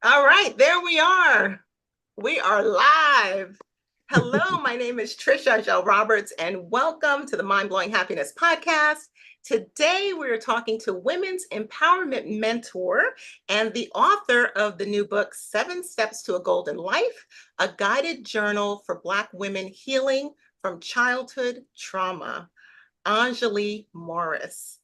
All right, there we are. We are live. Hello, my name is Trish Roberts, and welcome to the Mind Blowing Happiness Podcast. Today, we're talking to women's empowerment mentor and the author of the new book, 7 Steps to a Golden Life, a guided journal for Black women healing from childhood trauma, Enjoli Morris.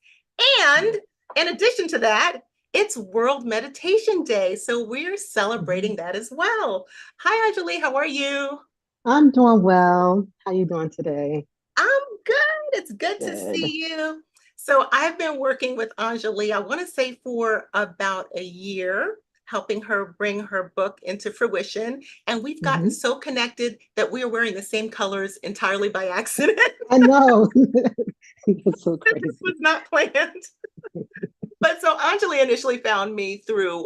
And in addition to that, it's World Meditation Day, so we're celebrating that as well. Hi, Enjoli, how are you? I'm doing well. How you doing today? I'm good. It's good to Good. see you. So I've been working with Enjoli, I want to say for about a year, helping her bring her book into fruition. And we've gotten Hmm. so connected that we are wearing the same colors entirely by accident. I know. That's so This was crazy. not planned. But so Anjali initially found me through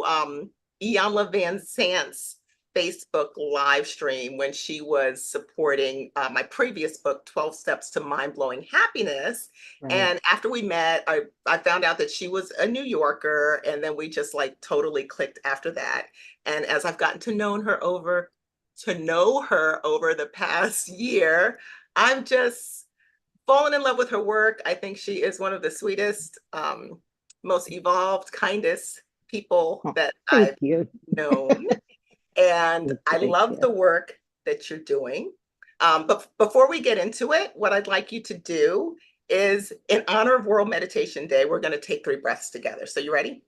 Iyanla Van Zant's Facebook live stream when she was supporting my previous book, 12 Steps to Mind Blowing Happiness. Right. And after we met, I found out that she was a New Yorker. And then we just like totally clicked after that. And as I've gotten to know her over the past year, I've just fallen in love with her work. I think she is one of the sweetest, most evolved, kindest people Oh, that thank I've you. known. And I Thank love you. the work that you're doing. But before we get into it, what I'd like you to do is, in honor of World Meditation Day, we're going to take 3 breaths together. So, you ready?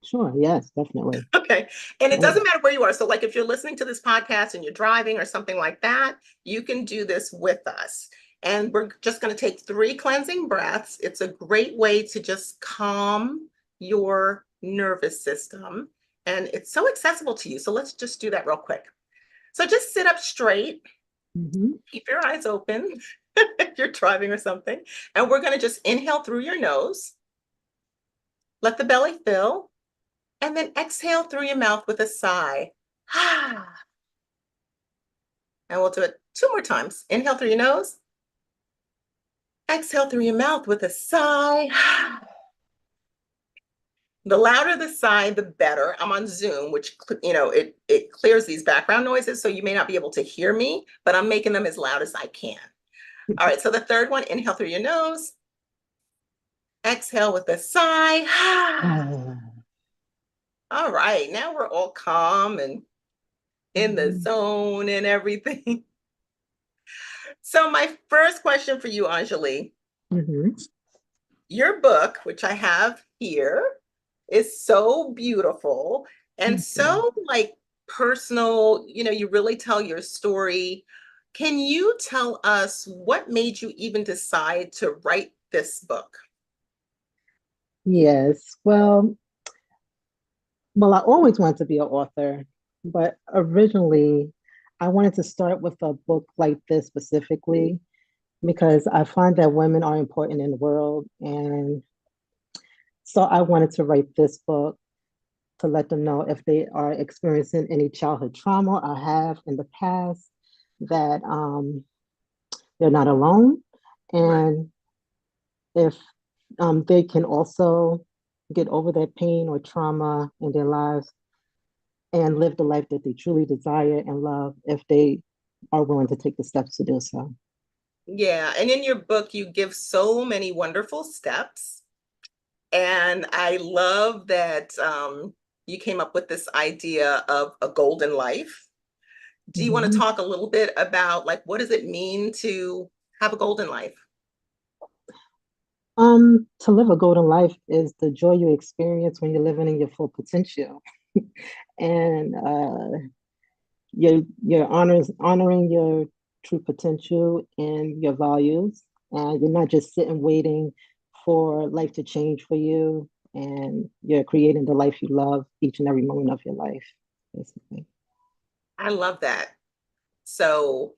Sure. Yes, definitely. Okay. And it doesn't Ready. matter where you are. So, like if you're listening to this podcast and you're driving or something like that, you can do this with us. And we're just going to take 3 cleansing breaths. It's a great way to just calm your nervous system. And it's so accessible to you. So, let's just do that real quick. So, just sit up straight, Hmm. keep your eyes open if you're driving or something. And we're going to just inhale through your nose, let the belly fill, and then exhale through your mouth with a sigh. And we'll do it 2 more times. Inhale through your nose, exhale through your mouth with a sigh. The louder the sigh, the better. I'm on Zoom, which it clears these background noises, so you may not be able to hear me, but I'm making them as loud as I can. All right, so the third one, inhale through your nose, exhale with a sigh. All right, now we're all calm and in the zone and everything. So my first question for you, Anjali, Hmm. your book, which I have here, is so beautiful and Thank you. so like personal. You really tell your story. Can you tell us what made you even decide to write this book? Yes. Well, I always wanted to be an author, but originally I wanted to start with a book like this specifically because I find that women are important in the world. And so I wanted to write this book to let them know if they are experiencing any childhood trauma or have in the past that they're not alone. Right. And if they can also get over their pain or trauma in their lives and live the life that they truly desire and love if they are willing to take the steps to do so. Yeah, and in your book, you give so many wonderful steps. And I love that you came up with this idea of a golden life. Do you want to Mhm. talk a little bit about like what does it mean to have a golden life? To live a golden life is the joy you experience when you're living in your full potential. And you're honoring your true potential and your values, and you're not just sitting waiting for life to change for you, and you're creating the life you love each and every moment of your life, basically. I love that. So,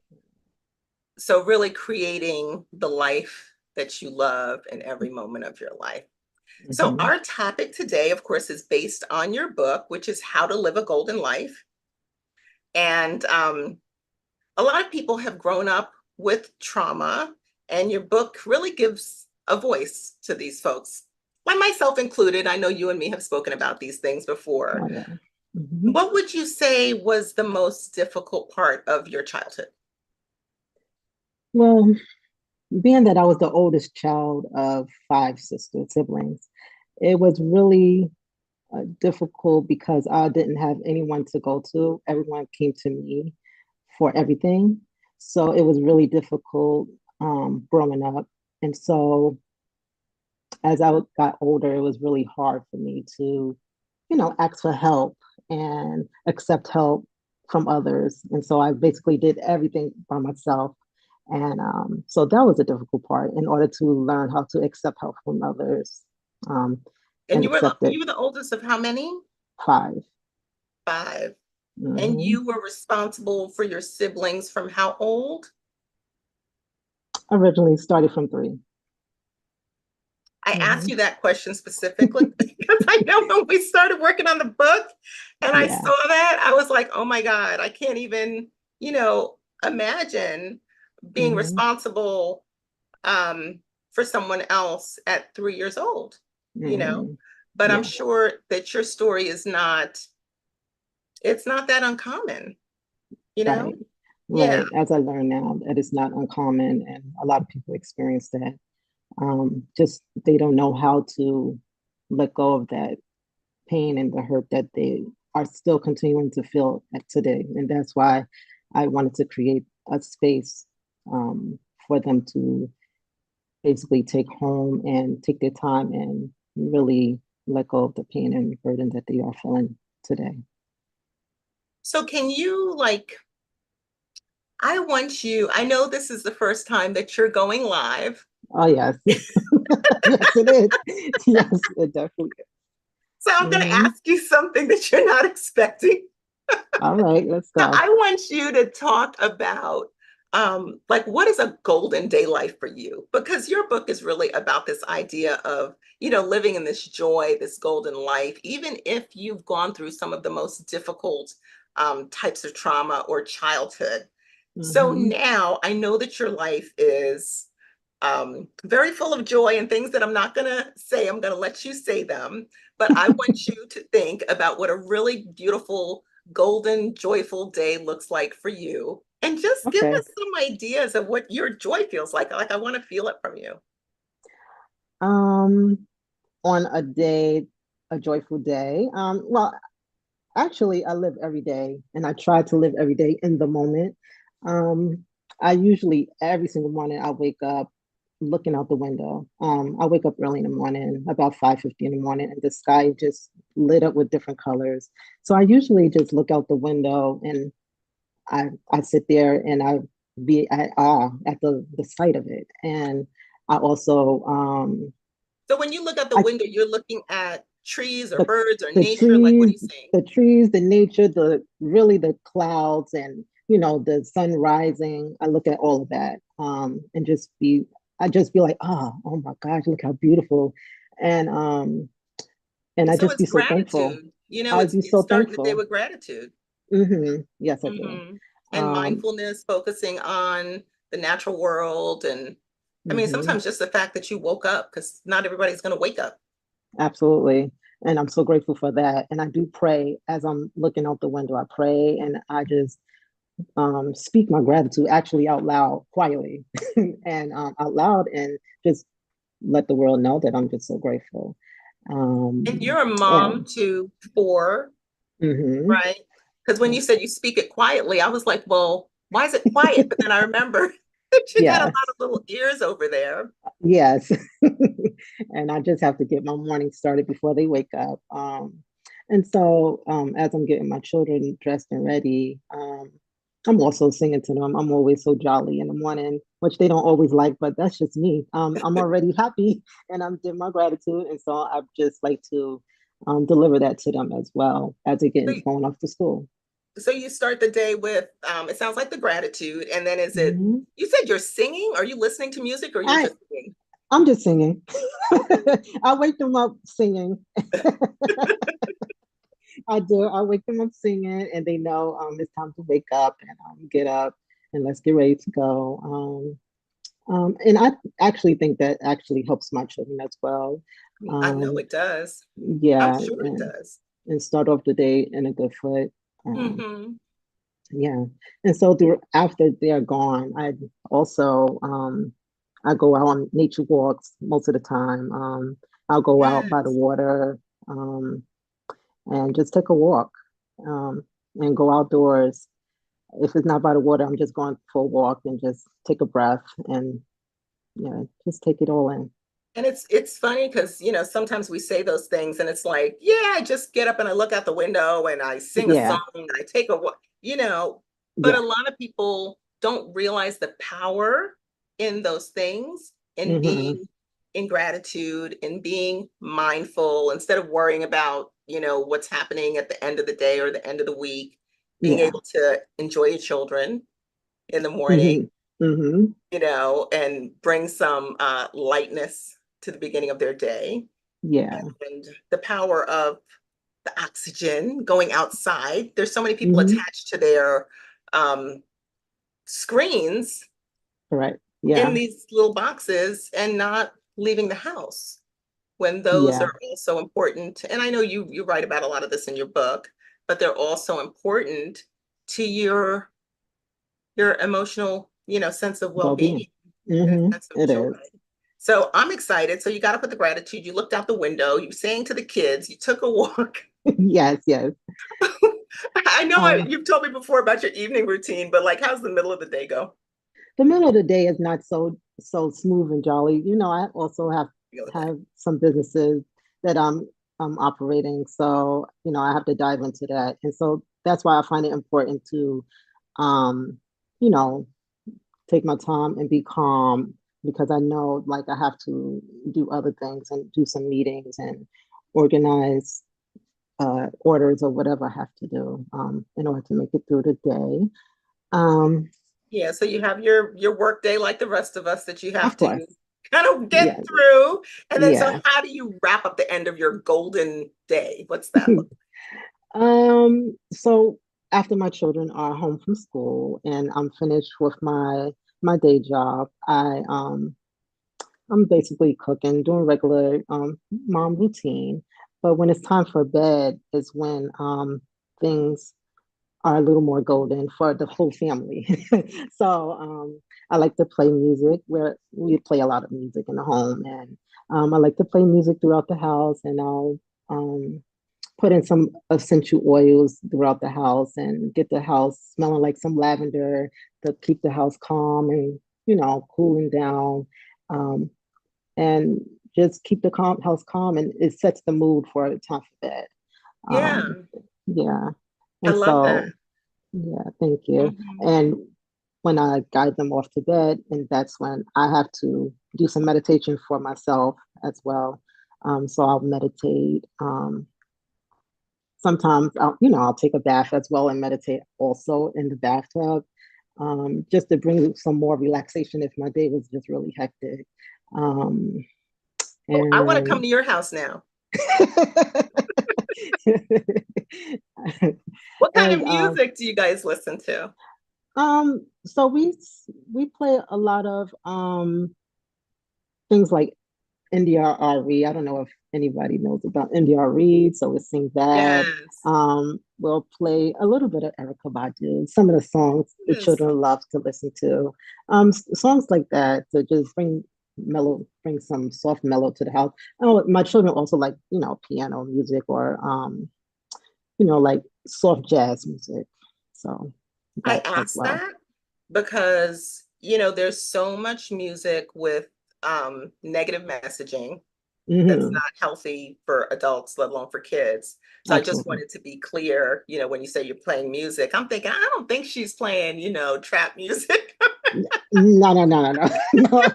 so really creating the life that you love in every moment of your life. So, Hmm. our topic today, of course, is based on your book, which is How to Live a Golden Life. And a lot of people have grown up with trauma, and your book really gives a voice to these folks, like myself included. I know you and me have spoken about these things before. Oh, yeah. Mhm. What would you say was the most difficult part of your childhood? Well, being that I was the oldest child of five siblings, it was really difficult because I didn't have anyone to go to. Everyone came to me for everything. So it was really difficult growing up. And so as I got older, it was really hard for me to, ask for help and accept help from others. And so I basically did everything by myself. And so that was a difficult part in order to learn how to accept help from others um, And and accept it. you were the oldest of how many? Five. Five. And Mhm. you were responsible for your siblings from how old? Originally started from three. I asked Mhm. you that question specifically because I know when we started working on the book and I Yeah. saw that, I was like, oh my God, I can't even, imagine being Hmm. responsible for someone else at 3 years old, you know? Hmm. But I'm Yeah. sure that your story is not, it's not that uncommon, you know? Right. Yeah. Right. As I learn now, that it's not uncommon, and a lot of people experience that. Just they don't know how to let go of that pain and the hurt that they are still continuing to feel at today. And that's why I wanted to create a space for them to basically take home and take their time and really let go of the pain and burden that they are feeling today. So can you I want you, I know this is the first time that you're going live. Oh, yes. Yes, it is. Yes, it definitely is. So I'm going to Hmm. ask you something that you're not expecting. All right, let's Now, go. I want you to talk about what is a golden day life for you? Because your book is really about this idea of, living in this joy, this golden life, even if you've gone through some of the most difficult types of trauma or childhood. So Hmm. now I know that your life is very full of joy and things that I'm not going to say. I'm going to let you say them. But I want you to think about what a really beautiful, golden, joyful day looks like for you. And just give Okay. us some ideas of what your joy feels like. Like, I want to feel it from you. Um, on a day, a joyful day. Well, actually, I live every day, and I try to live every day in the moment. Um, I usually every single morning I wake up looking out the window. I wake up early in the morning, about 5:50 in the morning, and the sky just lit up with different colors. So I usually just look out the window and I sit there and I be at awe at the sight of it. And I also So when you look out the I window, you're looking at trees or the birds or the nature. Like, what are trees, you seeing? the trees, the nature, the really the clouds, and the sun rising. I look at all of that, and I just be like, oh my gosh, look how beautiful, and I So just be it's so thankful. gratitude. I'd be It's so starting the day thankful. with gratitude. Yes, I do. Hmm. And Um, mindfulness, focusing on the natural world. And I mean, mhm. sometimes just the fact that you woke up, because not everybody's going to wake up. Absolutely. And I'm so grateful for that. And I do pray as I'm looking out the window. I pray and I just speak my gratitude actually out loud, quietly, and out loud, and just let the world know that I'm just so grateful. And you're a mom And to four, mhm. right? Because when you said you speak it quietly, I was like, well, why is it quiet? But then I remember that you got a lot Yes, of little ears over there. yes. And I just have to get my morning started before they wake up. And so as I'm getting my children dressed and ready, I'm also singing to them. I'm always so jolly in the morning, which they don't always like, but that's just me. I'm already happy and I'm doing my gratitude. And so I just like to deliver that to them as well as they So, get going off to school. so you start the day with, it sounds like the gratitude. And then Mhm. you said you're singing? Are you listening to music or you're I just singing? I'm just singing. I wake them up singing. I do. I wake them up singing, and they know it's time to wake up and get up and let's get ready to go. And I actually think that actually helps my children as well. I know Um, it does. I'm yeah, sure it and does. and start off the day in a good foot. Um, Hmm. yeah. And so after they're gone, also I go out on nature walks most of the time. I'll go out by the Yes. water, and just take a walk, um, and go outdoors. If it's not by the water, I'm just going for a walk and just take a breath and just take it all in. And it's funny because sometimes we say those things and it's like, yeah, I just get up and I look out the window and I sing a song Yeah, and I take a walk, but a yeah. lot of people don't realize the power in those things, in Hmm. being in gratitude, in being mindful instead of worrying about, what's happening at the end of the day or the end of the week, being Yeah. able to enjoy your children in the morning, Hmm. Hmm. and bring some lightness to the beginning of their day. Yeah. And the power of the oxygen going outside. There's so many people Hmm. attached to their um, screens Correct. in Yeah. these little boxes and not leaving the house when those Yeah. are also important. And I know you write about a lot of this in your book, but they're also important to your emotional, sense of well-being Well-being. and Hmm. sense of It joy. is. So I'm excited. So you got up with the gratitude, you looked out the window, you sang to the kids, you took a walk. Yes, yes. I know Um, you've told me before about your evening routine, but like, how's the middle of the day go? the middle of the day is not so smooth and jolly. I also Feel with that. have some businesses that I'm operating, so I have to dive into that, and so that's why I find it important to, um, you know, take my time and be calm because I know like I have to do other things and do some meetings and organize orders or whatever I have to do in order to make it through the day. Um, Yeah, so you have your work day like the rest of us that you have of to course, kind of get yeah, through. And then so yeah. how do you wrap up the end of your golden day? What's that look So after my children are home from school and I'm finished with my day job, I'm basically cooking, doing regular mom routine. But when it's time for bed is when things are a little more golden for the whole family. So I like to play music where we play a lot of music in the home, and I like to play music throughout the house, and I'll um, put in some essential oils throughout the house and get the house smelling like some lavender to keep the house calm and cooling down. Um, and just keep the house calm, and it sets the mood for the time for bed. Yeah, Um, yeah, I and love that. so yeah, thank you. Mhm. And when I guide them off to bed, and that's when I have to do some meditation for myself as well. So I'll meditate. Sometimes I'll take a bath as well and meditate also in the bathtub, just to bring some more relaxation if my day was just really hectic. Um, Oh, I want to come and to your house now. What kind of and music do you guys listen to? so we play a lot of things like NDRE. I don't know if anybody knows about NDRE, so we sing that. Yes. We'll play a little bit of Erica Badu, some of the songs the Yes. children love to listen to. Songs like that to just bring some soft mellow to the house. Oh, my children also like, piano music or like soft jazz music. So I that as asked well. that because, there's so much music with negative messaging that's Hmm. not healthy for adults, let alone for kids. So I just Absolutely. wanted to be clear, when you say you're playing music, I'm thinking, I don't think she's playing, trap music. No, no, no, no, no.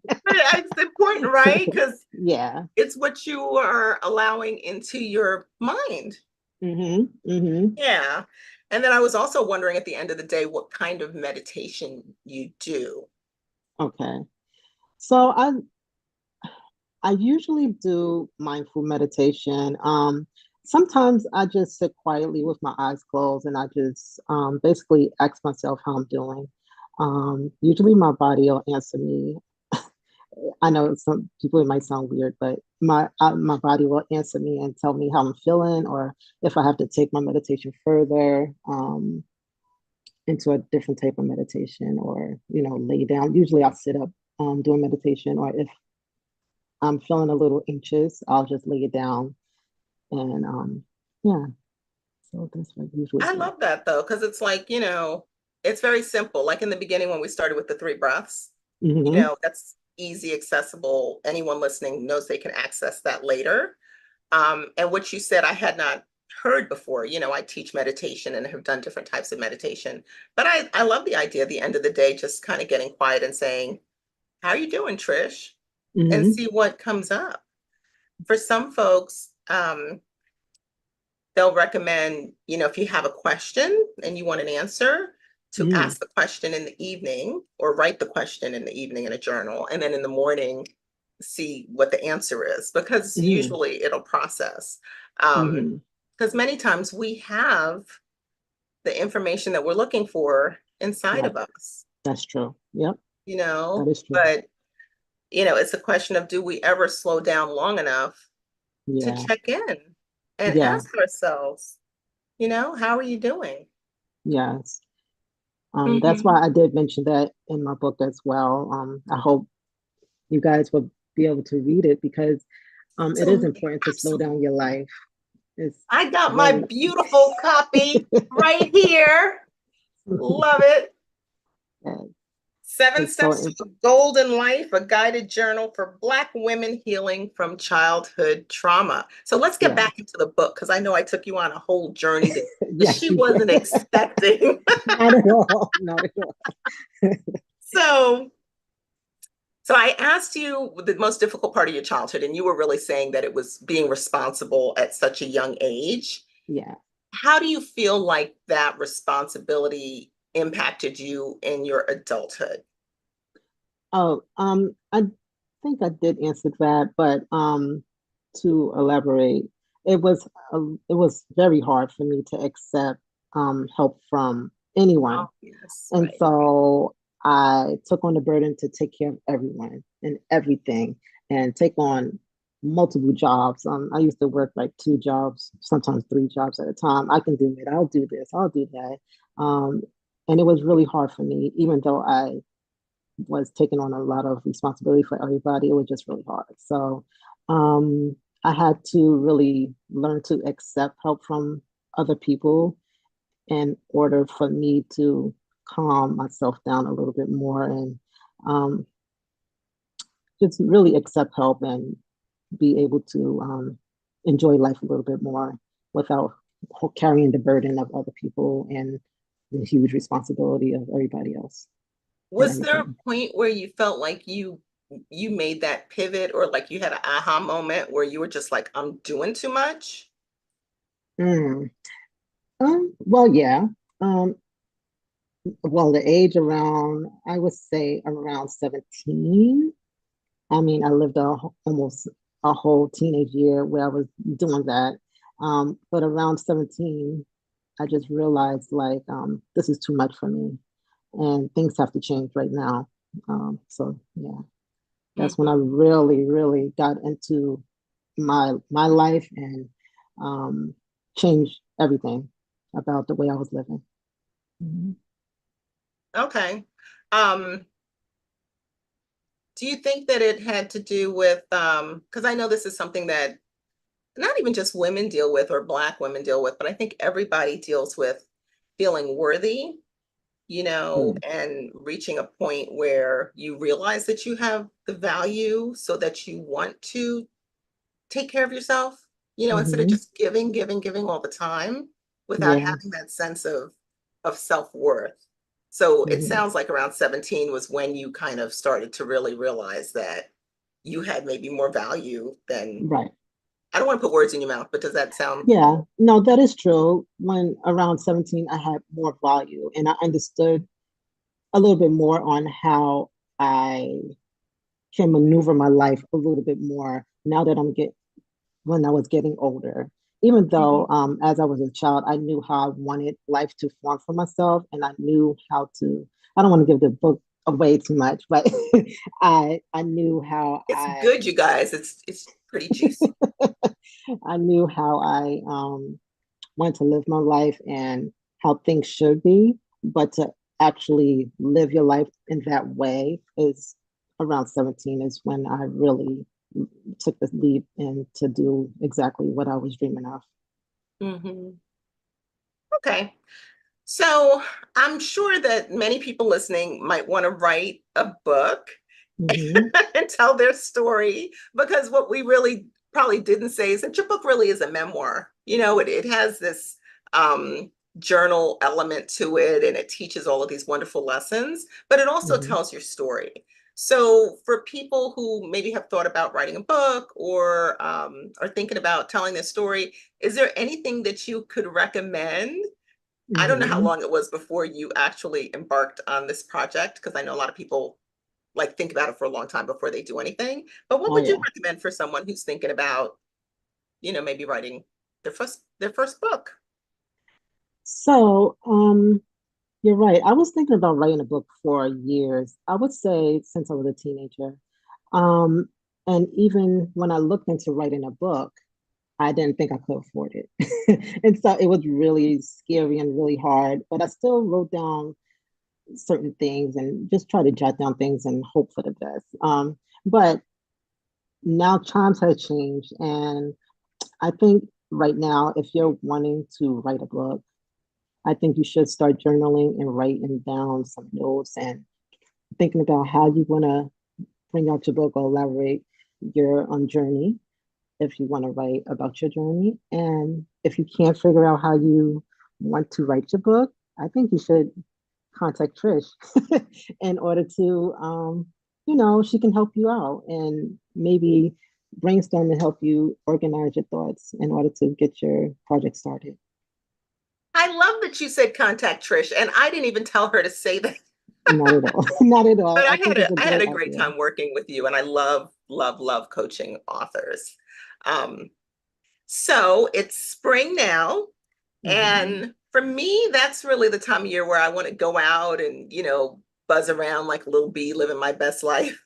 But it's important, right? Because Yeah. it's what you are allowing into your mind. Hmm. Hmm. Yeah. And then I was also wondering at the end of the day what kind of meditation you do. Okay. So I usually do mindful meditation. Sometimes I just sit quietly with my eyes closed and I just basically ask myself how I'm doing. Usually my body will answer me I know some people it might sound weird, but my body will answer me and tell me how I'm feeling, or if I have to take my meditation further into a different type of meditation, or lay down. Usually, I'll sit up doing meditation, or if I'm feeling a little anxious, I'll just lay it down and yeah. So that's what I usually I do. love that though, because it's like, it's very simple. Like in the beginning when we started with the three breaths, Hmm. that's easy, accessible. Anyone listening knows they can access that later. And what you said, I had not heard before. I teach meditation and have done different types of meditation. But I love the idea at the end of the day, just kind of getting quiet and saying, how are you doing, Trish? And Hmm. see what comes up. For some folks, they'll recommend, if you have a question and you want an answer, to Hmm. ask the question in the evening or write the question in the evening in a journal. And then in the morning, see what the answer is, because Hmm. usually it'll process. Um, Hmm. because many times we have the information that we're looking for inside Right. of us, That's true. Yep. you That know, is true. but it's a question of, do we ever slow down long enough to Yeah. check in and Yeah. ask ourselves, how are you doing? Yes. That's why Mhm. I did mention that in my book as well. I hope you guys will be able to read it because it is Absolutely. important to slow down Absolutely. your life. It's I got my very beautiful copy right here. Love it. Seven it's so Steps to a Golden Life, a guided journal for Black women healing from childhood trauma. So let's get yeah. back into the book because I know I took you on a whole journey that Yes, she you did. wasn't expecting. Not at all. Not at all. so, so I asked you the most difficult part of your childhood, and you were really saying that it was being responsible at such a young age. Yeah. How do you feel like that responsibility impacted you in your adulthood? Oh, I think I did answer that, but to elaborate, it was very hard for me to accept help from anyone. Oh, yes, And right. so I took on the burden to take care of everyone and everything and take on multiple jobs. I used to work like two jobs, sometimes three jobs at a time. I can do it. I'll do this. I'll do that. Um, and it was really hard for me, even though I was taking on a lot of responsibility for everybody. It was just really hard. So um, I had to really learn to accept help from other people in order for me to calm myself down a little bit more and um, just really accept help and be able to enjoy life a little bit more without carrying the burden of other people and the huge responsibility of everybody else and Was there a everything. point where you felt like you made that pivot, or like you had an aha moment where you were just like, I'm doing too much? Mm. Well, yeah. Um, well, the age around, I would say around 17. I mean, I lived almost a whole teenage year where I was doing that. But around 17, I just realized like this is too much for me and things have to change right now. So yeah, that's when I Mhm. really, really got into my life and um, changed everything about the way I was living. Mhm. Okay. Um, do you think that it had to do with, because I know this is something that not even just women deal with or Black women deal with, but I think everybody deals with feeling worthy, Mm. and reaching a point where you realize that you have the value so that you want to take care of yourself, instead of Mhm. just giving, giving, giving all the time without Yeah. having that sense of self-worth. So it Mhm. sounds like around 17 was when you kind of started to really realize that you had maybe more value than, Right. I don't want to put words in your mouth, but does that sound Yeah, no, that is true. When around 17, I had more value and I understood a little bit more on how I can maneuver my life a little bit more now that when I was getting older. Even though Mhm. as I was a child, I knew how I wanted life to form for myself and I knew how to, I don't want to give the book way too much, but I knew how It's good, you guys. It's pretty juicy. I knew how I wanted to live my life and how things should be, but to actually live your life in that way is around 17 is when I really took the leap and to do exactly what I was dreaming of. Hmm. Okay. So I'm sure that many people listening might want to write a book Hmm. and tell their story because what we really probably didn't say is that your book really is a memoir. It has this um, journal element to it and it teaches all of these wonderful lessons, but it also Hmm. tells your story. So for people who maybe have thought about writing a book or are thinking about telling their story, is there anything that you could recommend? I don't know how Hmm. long it was before you actually embarked on this project, because I know a lot of people like think about it for a long time before they do anything. But what Oh would you yeah. recommend for someone who's thinking about, maybe writing their first book? So, you're right. I was thinking about writing a book for years. I would say since I was a teenager. Um, and even when I looked into writing a book, I didn't think I could afford it. And so it was really scary and really hard, but I still wrote down certain things and just try to jot down things and hope for the best. But now times have changed, and I think right now, if you're wanting to write a book, I think you should start journaling and writing down some notes and thinking about how you want to bring out your book or elaborate your journey if you want to write about your journey. And if you can't figure out how you want to write your book, I think you should contact Trish in order to, she can help you out and maybe brainstorm and help you organize your thoughts in order to get your project started. I love that you said contact Trish, and I didn't even tell her to say that. Not at all. Not at But all. I I had think it's a a I had great a great idea. time working with you, and I love, love, love coaching authors. Um, so it's spring now. Hmm. And for me, that's really the time of year where I want to go out and, buzz around like a little bee, living my best life.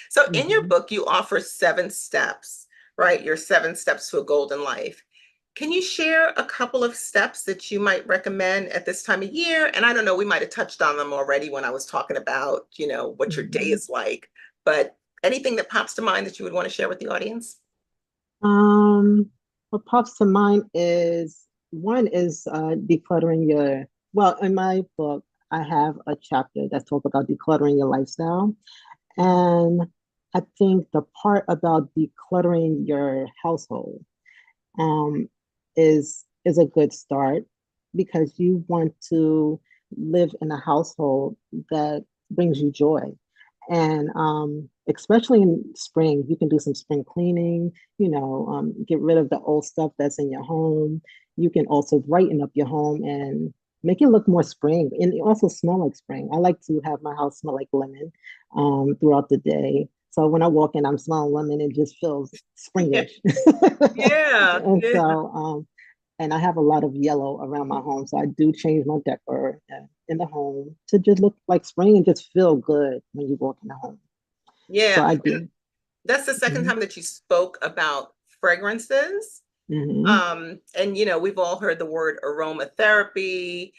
So in your Hmm. book, you offer 7 steps, right? Your 7 steps to a golden life. Can you share a couple of steps that you might recommend at this time of year? And I don't know, we might have touched on them already when I was talking about, what your day Hmm. is like, but anything that pops to mind that you would want to share with the audience? What pops to mind is one is decluttering your, well, in my book, I have a chapter that's talk about decluttering your lifestyle. And I think the part about decluttering your household um, is a good start because you want to live in a household that brings you joy. And especially in spring, you can do some spring cleaning, get rid of the old stuff that's in your home. You can also brighten up your home and make it look more spring and also smell like spring. I like to have my house smell like lemon throughout the day. So when I walk in, I'm smelling lemon. It just feels Yeah, springish. yeah, And yeah. so, and I have a lot of yellow around my home. So I do change my decor in the home to just look like spring and just feel good when you walk in the home. So Yeah. I And do. that's the second Hmm. time that you spoke about fragrances. Hmm. And we've all heard the word aromatherapy,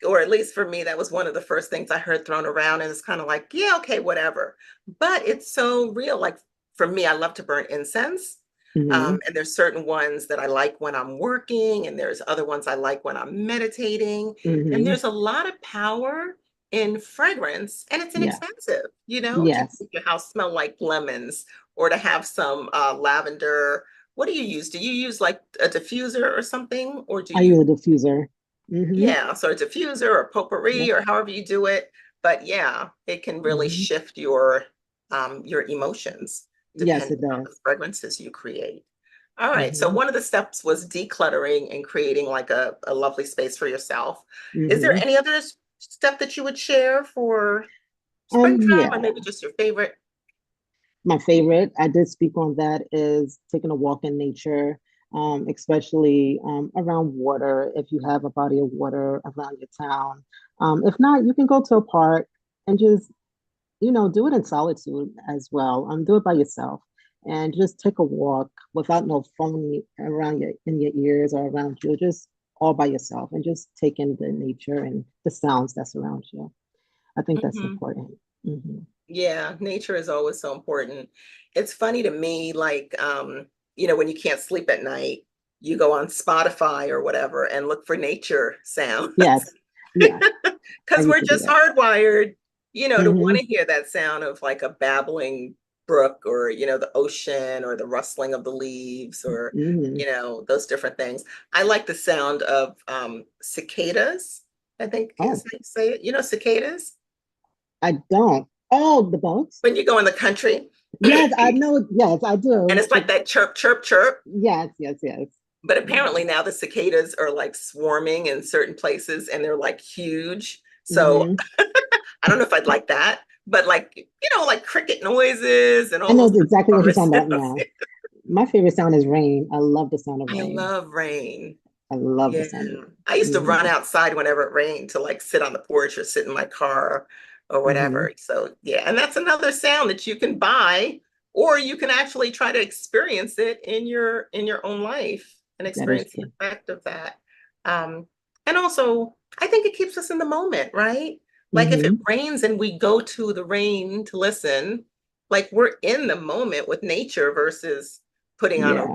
or at least for me, that was one of the first things I heard thrown around. And it's kind of like, yeah, okay, whatever. But it's so real. Like for me, I love to burn incense. Hmm. And there's certain ones that I like when I'm working, and there's other ones I like when I'm meditating. And Hmm. there's a lot of power in fragrance, and it's Yeah. inexpensive, to Yes. make your house smell like lemons or to have some lavender. What do you use? Do you use like a diffuser or something? Or do I use you a diffuser. Hmm. yeah, so a diffuser or potpourri Yep. or however you do it. But yeah, it can really Hmm. shift your emotions Yes, depending it on the does. fragrances you create. All right, so Hmm. one of the steps was decluttering and creating like a lovely space for yourself. Is there Hmm. any other step that you would share for springtime or Yeah. maybe just your favorite? My favorite, I did speak on that, is taking a walk in nature, especially around water, if you have a body of water around your town. If not, you can go to a park. and just, do it in solitude as well. Do it by yourself and just take a walk without no phone around in your ears or around you, just all by yourself and just take in the nature and the sounds that surround you. I think that's Mhm. important. Hmm. Yeah, nature is always so important. It's funny to me, like, when you can't sleep at night, you go on Spotify or whatever and look for nature sounds Yes. Yes. I because used we're to do just that. hardwired, to want Hmm. to hear that sound of like a babbling brook or, the ocean or the rustling of the leaves or, Hmm. those different things. I like the sound of cicadas, I think is Oh, how you say it. You know, cicadas? I don't. Oh, the bugs? When you go in the country Yes, I and know. Yes, I do. it's like that chirp, chirp, chirp. Yes, yes, yes. But Yes. apparently now the cicadas are like swarming in certain places and they're like huge. So Hmm. I don't know if I'd like that, but like, like cricket noises and I all know those exactly what you're talking different about sounds. now. My favorite sound is rain. I love the sound of I rain. love rain. I love the Yeah. sound of I used to run rain. outside whenever it rained to like sit on the porch or sit in my car or Hmm. Hmm. whatever. So yeah, and that's another sound that you can buy or you can actually try to experience it in your own life and That is experience the true. effect of that. Um, and also I think it keeps us in the moment, right? Like if it Hmm. rains and we go to the rain to listen, like we're in the moment with nature versus putting on Yeah,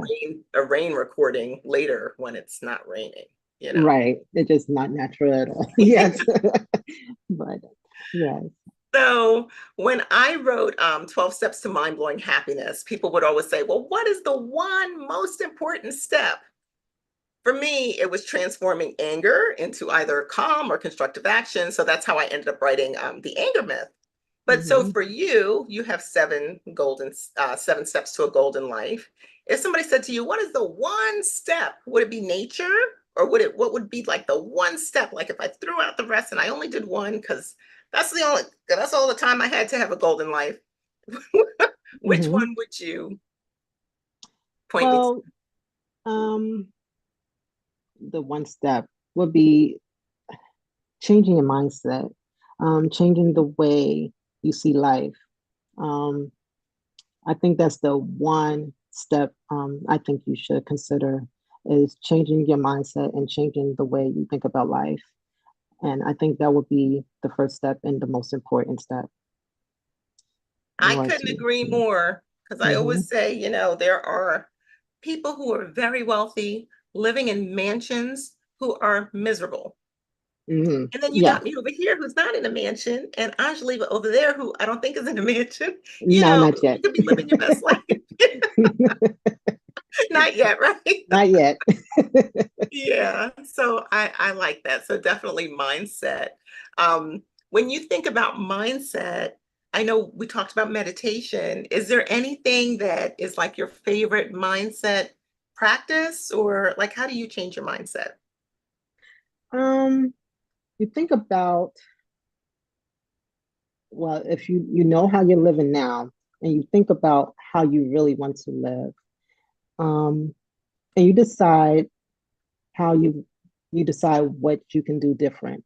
a rain recording later when it's not raining, you know. right. It's just not natural at all. Yes. But yes. So when I wrote 12 Steps to Mind-Blowing Happiness, people would always say, well, what is the one most important step? For me, it was transforming anger into either calm or constructive action. So that's how I ended up writing The Anger Myth. But so Hmm. for you, you have seven steps to a golden life. If somebody said to you, "What is the one step?" Would it be nature, or what would be like the one step? Like if I threw out the rest and I only did one, because that's all the time I had to have a golden life. Which Hmm. one would you point me to? Well, um, the one step would be changing your mindset, changing the way you see life. Um, I think that's the one step I think you should consider is changing your mindset and changing the way you think about life. And I think that would be the first step and the most important step. I Was couldn't to, agree more because I mm-hmm, always say, there are people who are very wealthy living in mansions who are miserable. mm-hmm. And then you Yes, got me over here who's not in a mansion, and Anjali over there who I don't think is in a mansion. no, not You yet. could be living your best life. Not yet, right? Not yet. Yeah. So I like that. So definitely mindset. When you think about mindset, I know we talked about meditation. Is there anything that is like your favorite mindset practice, or like how do you change your mindset? Um, you think about, well, if you know how you're living now and you think about how you really want to live, um, and you decide how you decide what you can do different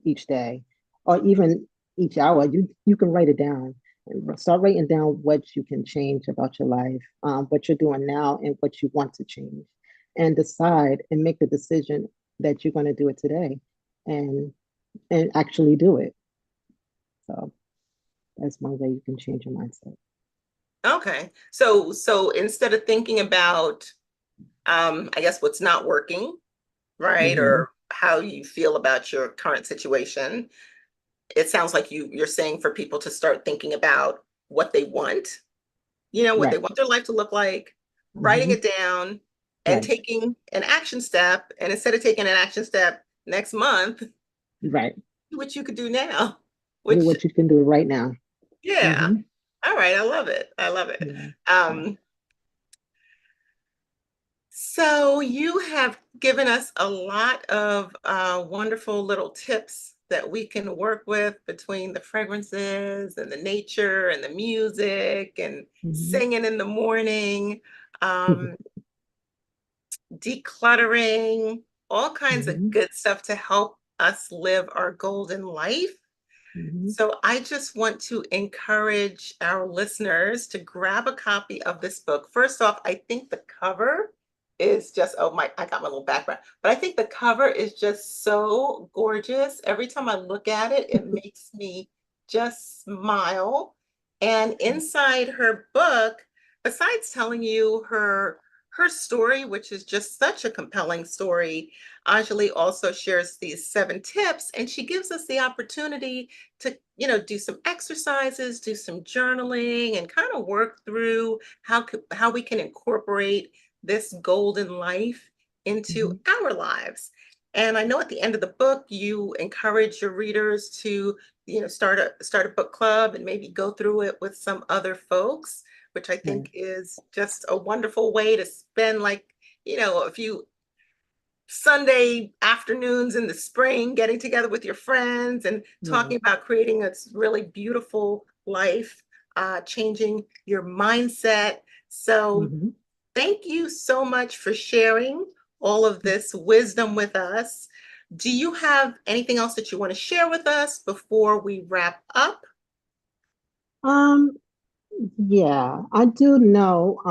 each day or even each hour, you can write it down and start writing down what you can change about your life, what you're doing now and what you want to change, and decide and make the decision that you're going to do it today and actually do it. So that's one way you can change your mindset. Okay. So instead of thinking about I guess what's not working, right? Hmm. Or how you feel about your current situation, it sounds like you're saying for people to start thinking about what they want, what they Right. want their life to look like, writing Hmm. it down and Right. taking an action step. And instead of taking an action step next month, Right. what you could do now, Do which, what you can do right now. yeah. Hmm. All right. I love it. I love it. Yeah. Yeah. Um, So you have given us a lot of wonderful little tips that we can work with between the fragrances and the nature and the music and Hmm. singing in the morning, um, decluttering, all kinds of Hmm. good stuff to help us live our golden life. Mhm. So I just want to encourage our listeners to grab a copy of this book. First off, I think the cover is just, oh my, I got my little background, but I think the cover is just so gorgeous. Every time I look at it, it makes me just smile. And inside her book, besides telling you her story, which is just such a compelling story, Anjali also shares these 7 tips, and she gives us the opportunity to, do some exercises, do some journaling, and kind of work through how we can incorporate this golden life into Mhm. our lives. And I know at the end of the book, you encourage your readers to, start a book club and maybe go through it with some other folks, which I Right. think is just a wonderful way to spend, like, a few Sunday afternoons in the spring, getting together with your friends and talking Right. about creating a really beautiful life, changing your mindset. So, Mhm. thank you so much for sharing all of this wisdom with us. Do you have anything else that you want to share with us before we wrap up? Um, yeah, I do know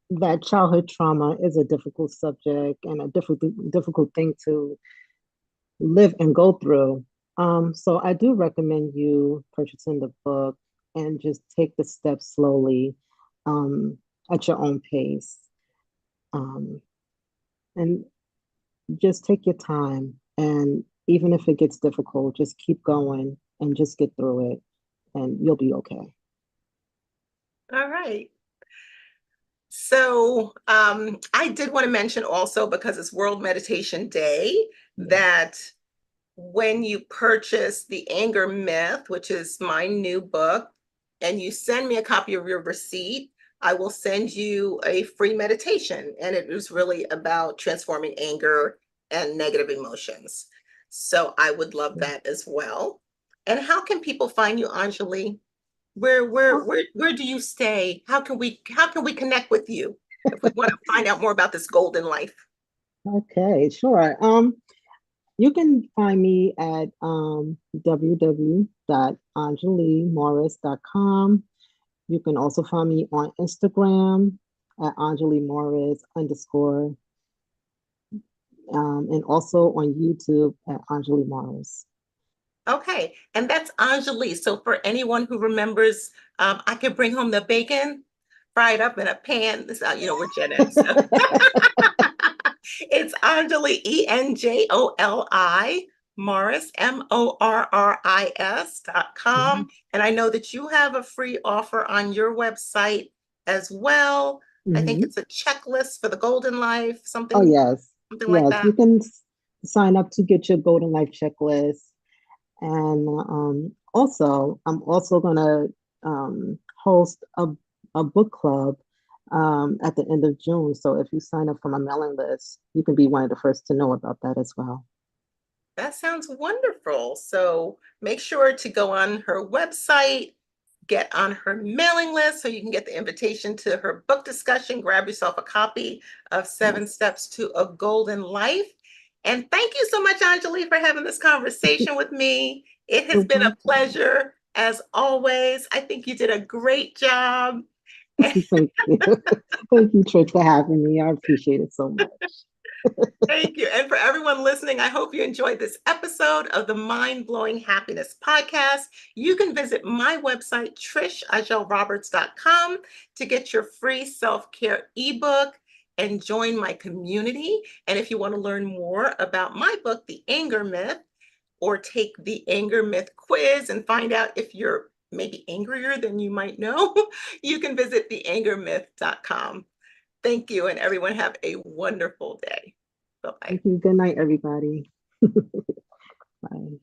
that childhood trauma is a difficult subject and a difficult thing to live and go through. So I do recommend you purchasing the book and just take the steps slowly, um, at your own pace. Um, and just take your time. And even if it gets difficult, just keep going and just get through it, and you'll be okay. All right. So, I did want to mention also, because it's World Meditation Day, Yeah. that when you purchase The Anger Myth, which is my new book, and you send me a copy of your receipt, I will send you a free meditation. And it was really about transforming anger and negative emotions. So I would love that as well. And how can people find you, Anjali? Oh, Where do you stay? How can we connect with you if we want to find out more about this golden life? okay, sure. You can find me at www.angelimorris.com. You can also find me on Instagram at Enjoli Morris underscore, and also on YouTube at Enjoli Morris. Okay, and that's Anjali. So for anyone who remembers, I could bring home the bacon, fried up in a pan. This, we're Gen X, so it's Anjali, Enjoli Morris, Mhm. Morris.com. And I know that you have a free offer on your website as well. I think Mhm. it's a checklist for the golden life, Oh, yes. something like Yes, that. you can sign up to get your Golden Life checklist. And also, I'm also going to host a book club at the end of June. So if you sign up for my mailing list, you can be one of the first to know about that as well. That sounds wonderful. So make sure to go on her website, get on her mailing list so you can get the invitation to her book discussion. Grab yourself a copy of Seven Yes. Steps to a Golden Life. And thank you so much, Anjali, for having this conversation with me. It has You're been a welcome. pleasure as always. I think you did a great job. Thank you. Thank you, Trish, for having me. I appreciate it so much. Thank you. And for everyone listening, I hope you enjoyed this episode of the Mind Blowing Happiness Podcast. You can visit my website, trishajelroberts.com, to get your free self care ebook and join my community. And if you want to learn more about my book, The Anger Myth, or take the Anger Myth quiz and find out if you're maybe angrier than you might know, you can visit theangermyth.com. Thank you, and everyone have a wonderful day. Bye bye. Thank you. Good night, everybody. Bye.